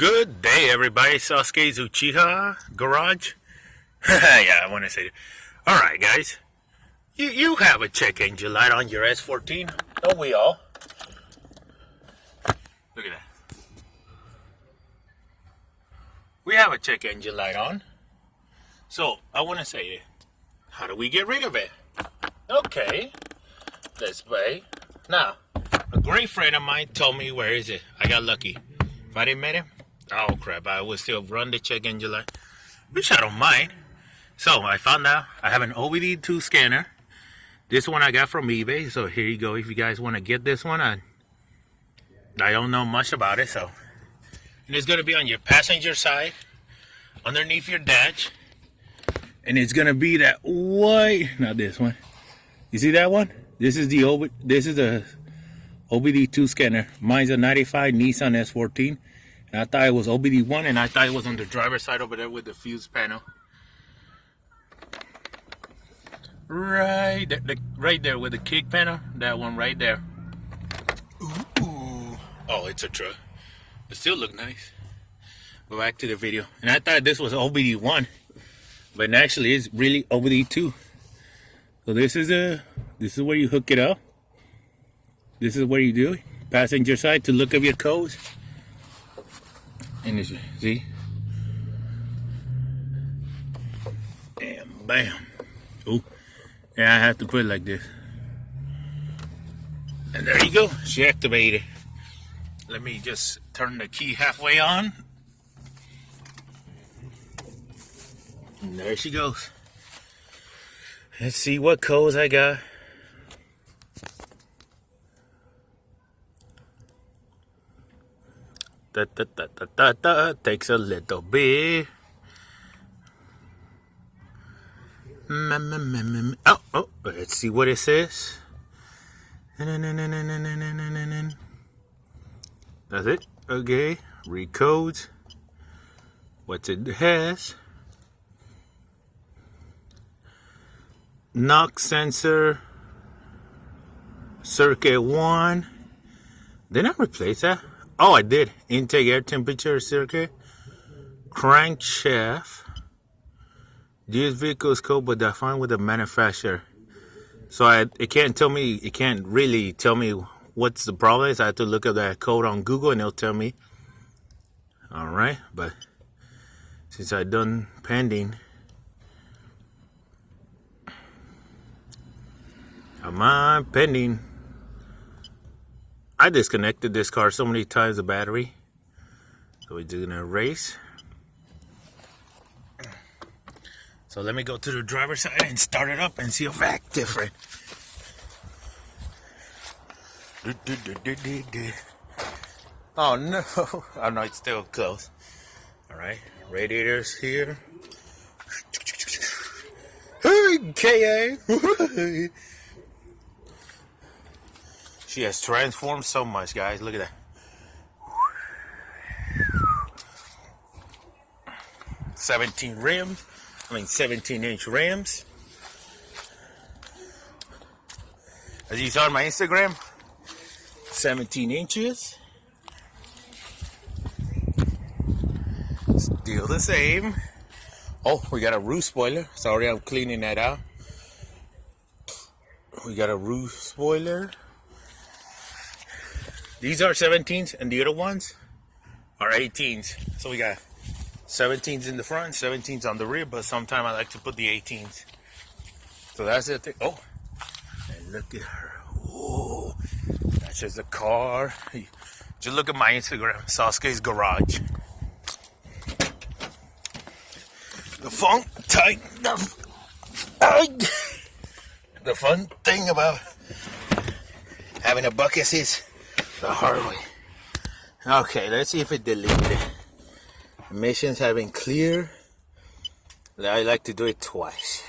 Good day, everybody. Sasuke's Uchiha Garage. Yeah, I want to say it. Alright, guys. You have a check engine light on your S14. Don't we all? Look at that. We have a check engine light on. So, I want to say, how do we get rid of it? Okay. Let's play. Now, a great friend of mine told me, where is it? I got lucky. If I didn't meet him, oh crap, I would still run the check engine light, which I don't mind. So I found out I have an OBD2 scanner. This one I got from eBay. So here you go. If you guys want to get this one, I don't know much about it. So, and it's gonna be on your passenger side, underneath your dash, and it's gonna be that white. Not this one. You see that one? This is the OBD2 scanner. Mine's a 95 Nissan S14. And I thought it was OBD1, and I thought it was on the driver's side over there with the fuse panel. Right there with the kick panel. That one right there. Ooh. Oh, it's a truck. It still looks nice. Go back to the video. And I thought this was OBD1. But actually it's really OBD2. So this is where you hook it up. This is what you do. Passenger side to look up your codes. And this, see? And bam. Oh, yeah, I have to put it like this. And there you go. She activated. Let me just turn the key halfway on. And there she goes. Let's see what codes I got. Takes a little bit. Oh, let's see what it says. That's it. Okay, read codes. What it has. Knock sensor. Circuit 1. Didn't I replace that? Oh, I did. Intake air temperature circuit. Crankshaft. This vehicle's code but defined with the manufacturer. So it can't really tell me what's the problem is. I have to look up that code on Google and it'll tell me. Alright, but since I done pending. Come on, pending. I disconnected this car so many times, the battery. So we're doing a race. So let me go to the driver's side and start it up and see if it acts different. Oh no. Oh no, it's still close. Alright, radiators here. Hey, KA. She has transformed so much, guys. Look at that. 17-inch rims. As you saw on my Instagram, 17 inches. Still the same. Oh, we got a roof spoiler. Sorry, I'm cleaning that out. We got a roof spoiler. These are 17s and the other ones are 18s. So we got 17s in the front, 17s on the rear, but sometimes I like to put the 18s. So that's it. Oh, and look at her. Oh, that's just a car. Just look at my Instagram, Sasuke's Garage. The fun thing about having a bucket is the hard way. Okay, let's see if it deleted it. Emissions have been clear. I like to do it twice.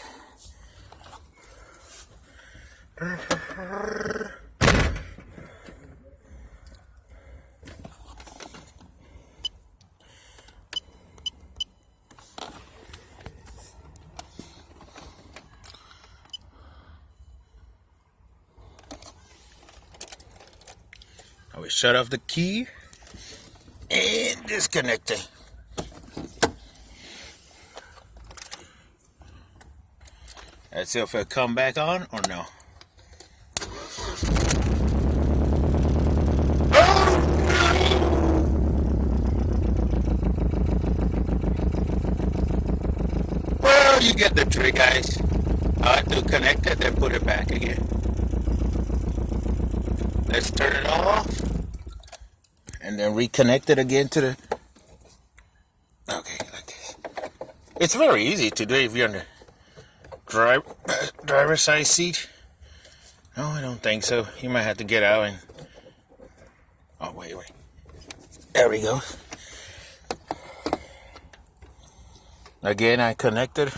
I will shut off the key. And disconnecting. Let's see if it'll come back on or no. Well, you get the trick, guys. I have to connect it, then put it back again. Let's turn it off. And then reconnect it again to the... Okay, like this. It's very easy to do if you're on the driver's side seat. No, I don't think so. You might have to get out and... Oh, wait. There we go. Again, I connected.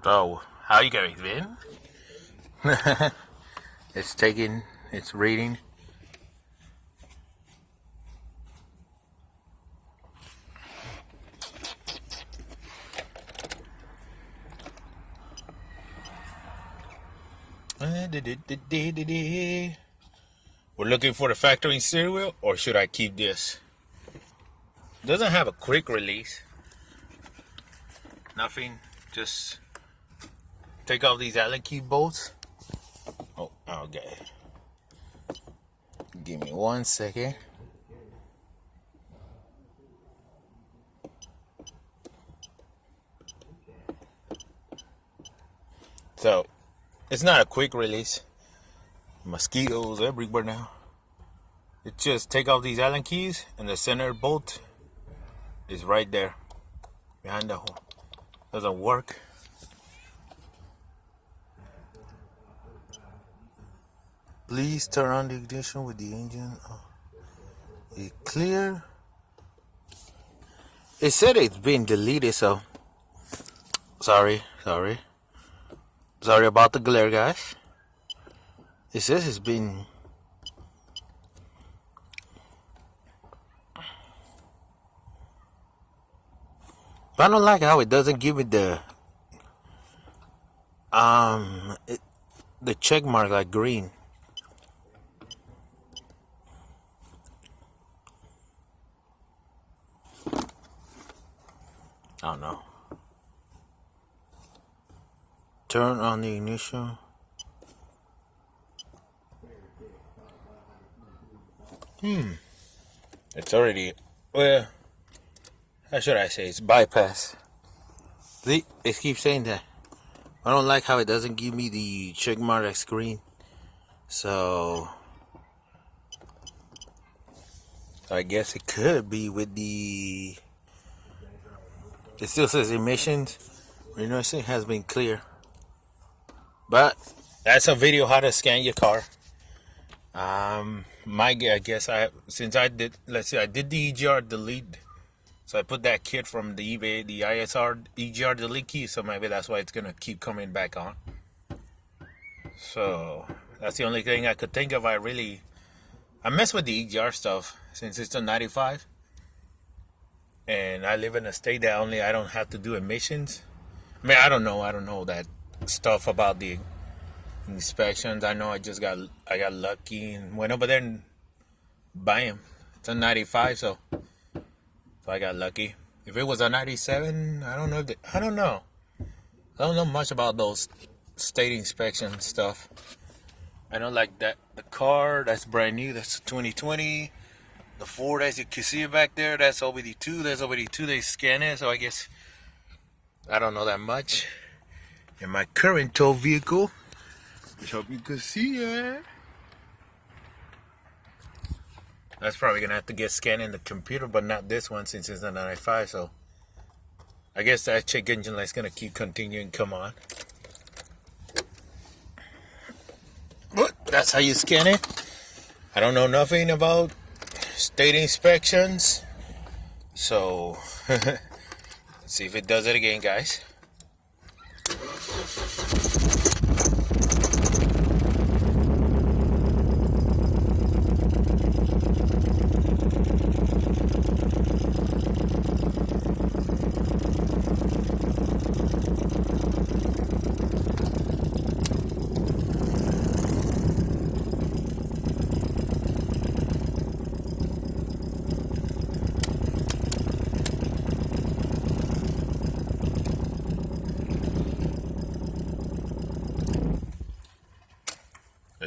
So, how you guys been? It's taking, it's reading. We're looking for the factory steering wheel, or should I keep this? Doesn't have a quick release. Nothing, just take off these Allen key bolts. Oh, okay. Give me 1 second. So, it's not a quick release. Mosquitoes everywhere now. It just take off these Allen keys, and the center bolt is right there behind the hole. Doesn't work. Please turn on the ignition with the engine. It clear. It said it's been deleted, so sorry about the glare, guys. It says it's been I don't like how it doesn't give me the check mark like green. I don't know. Turn on the ignition. It's already, well, how should I say, it's bypass. See, it keeps saying that. I don't like how it doesn't give me the check mark as green. So I guess it could be with the, it still says emissions. You know, it has been clear. But that's a video how to scan your car. I guess since I did, let's see, I did the EGR delete. So I put that kit from the eBay, the ISR EGR delete key. So maybe that's why it's gonna keep coming back on. So that's the only thing I could think of. I mess with the EGR stuff since it's a 95. And I live in a state that I don't have to do emissions. I mean, I don't know that stuff about the inspections. I know I got lucky and went over there and bam, it's a 95, so I got lucky. If it was a 97, I don't know much about those state inspection stuff. I know like that the car that's brand new, that's a 2020. The Ford, as you can see it back there, that's OBD2. There's OBD2. They scan it, so I guess I don't know that much. In my current tow vehicle, which hope you can see it. That's probably gonna have to get scanned in the computer, but not this one since it's a 95. So I guess that check engine light's gonna keep continuing. Come on. But that's how you scan it. I don't know nothing about state inspections, so let's see if it does it again, guys.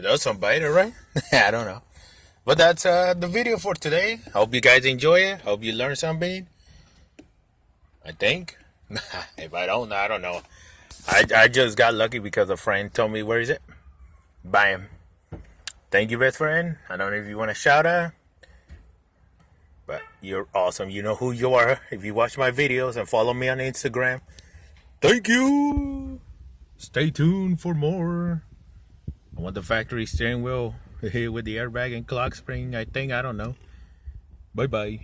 It does some biter, right? I don't know. But that's the video for today. Hope you guys enjoy it. Hope you learn something. I think. If I don't, I don't know. I just got lucky because a friend told me, where is it? Bam. Thank you, best friend. I don't know if you want to shout out, but you're awesome. You know who you are if you watch my videos and follow me on Instagram. Thank you. Stay tuned for more. I want the factory steering wheel with the airbag and clock spring, I think. I don't know. Bye-bye.